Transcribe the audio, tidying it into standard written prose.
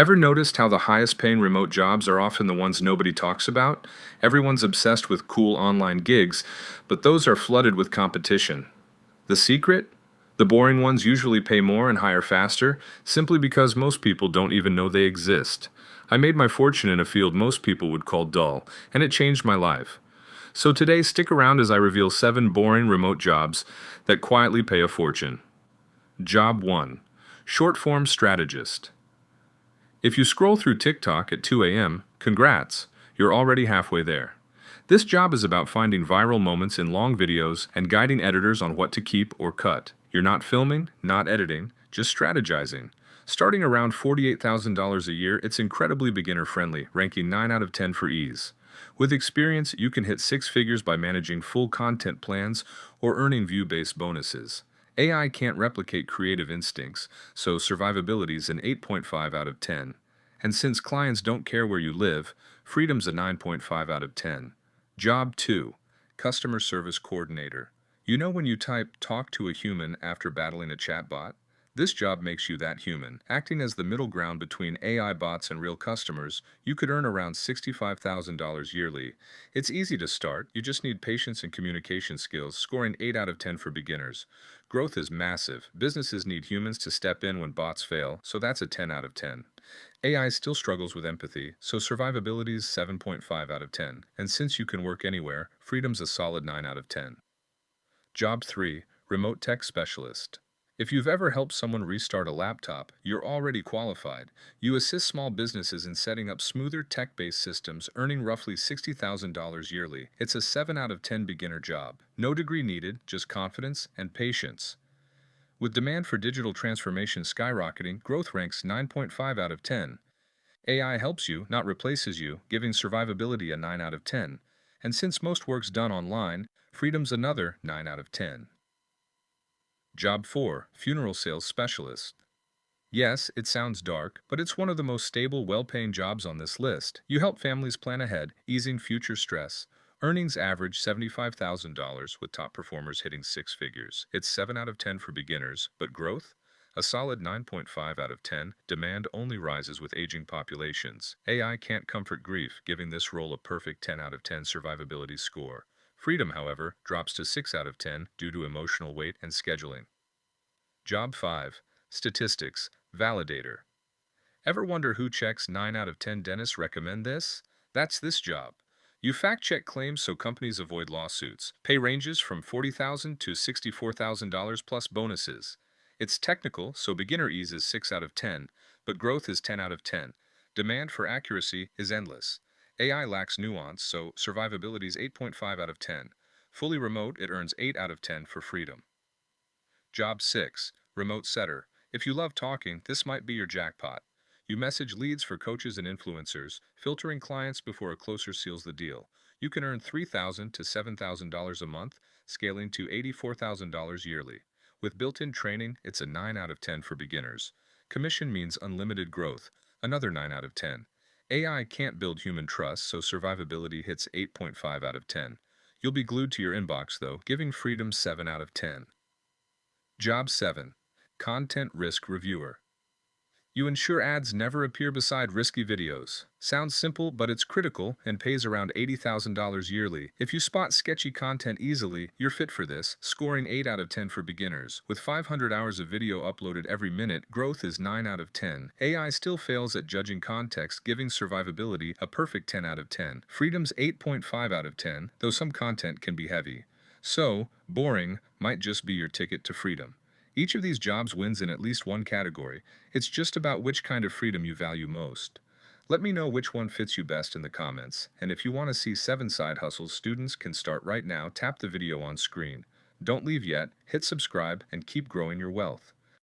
Ever noticed how the highest paying remote jobs are often the ones nobody talks about? Everyone's obsessed with cool online gigs, but those are flooded with competition. The secret? The boring ones usually pay more and hire faster, simply because most people don't even know they exist. I made my fortune in a field most people would call dull, and it changed my life. So today, stick around as I reveal 7 boring remote jobs that quietly pay a fortune. Job 1. Short Form Strategist. If you scroll through TikTok at 2 a.m., congrats, you're already halfway there. This job is about finding viral moments in long videos and guiding editors on what to keep or cut. You're not filming, not editing, just strategizing. Starting around $48,000 a year, it's incredibly beginner-friendly, ranking 9 out of 10 for ease. With experience, you can hit 6 figures by managing full content plans or earning view-based bonuses. AI can't replicate creative instincts, so survivability is an 8.5 out of 10. And since clients don't care where you live, freedom's a 9.5 out of 10. Job 2. Customer Service Coordinator. You know when you type "talk to a human" after battling a chatbot? This job makes you that human. Acting as the middle ground between AI bots and real customers, you could earn around $65,000 yearly. It's easy to start, you just need patience and communication skills, scoring 8 out of 10 for beginners. Growth is massive. Businesses need humans to step in when bots fail, so that's a 10 out of 10. AI still struggles with empathy, so survivability is 7.5 out of 10. And since you can work anywhere, freedom's a solid 9 out of 10. Job 3. Remote Tech Specialist. If you've ever helped someone restart a laptop, you're already qualified. You assist small businesses in setting up smoother tech-based systems, earning roughly $60,000 yearly. It's a 7 out of 10 beginner job. No degree needed, just confidence and patience. With demand for digital transformation skyrocketing, growth ranks 9.5 out of 10. AI helps you, not replaces you, giving survivability a 9 out of 10. And since most work's done online, freedom's another 9 out of 10. Job 4. Funeral Sales Specialist. Yes, it sounds dark, but it's one of the most stable, well-paying jobs on this list. You help families plan ahead, easing future stress. Earnings average $75,000, with top performers hitting 6 figures. It's 7 out of 10 for beginners, but growth? A solid 9.5 out of 10. Demand only rises with aging populations. AI can't comfort grief, giving this role a perfect 10 out of 10 survivability score. Freedom, however, drops to 6 out of 10 due to emotional weight and scheduling. Job 5. Statistics Validator. Ever wonder who checks 9 out of 10 dentists recommend this? That's this job. You fact-check claims so companies avoid lawsuits. Pay ranges from $40,000 to $64,000 plus bonuses. It's technical, so beginner ease is 6 out of 10, but growth is 10 out of 10. Demand for accuracy is endless. AI lacks nuance, so survivability is 8.5 out of 10. Fully remote, it earns 8 out of 10 for freedom. Job 6. Remote Setter. If you love talking, this might be your jackpot. You message leads for coaches and influencers, filtering clients before a closer seals the deal. You can earn $3,000 to $7,000 a month, scaling to $84,000 yearly. With built-in training, it's a 9 out of 10 for beginners. Commission means unlimited growth, another 9 out of 10. AI can't build human trust, so survivability hits 8.5 out of 10. You'll be glued to your inbox, though, giving freedom 7 out of 10. Job 7. Content Risk Reviewer. You ensure ads never appear beside risky videos. Sounds simple, but it's critical and pays around $80,000 yearly. If you spot sketchy content easily, you're fit for this, scoring 8 out of 10 for beginners. With 500 hours of video uploaded every minute, growth is 9 out of 10. AI still fails at judging context, giving survivability a perfect 10 out of 10. Freedom's 8.5 out of 10, though some content can be heavy. So, boring might just be your ticket to freedom. Each of these jobs wins in at least one category. It's just about which kind of freedom you value most. Let me know which one fits you best in the comments. And if you want to see 7 side hustles students can start right now, tap the video on screen. Don't leave yet, hit subscribe, and keep growing your wealth.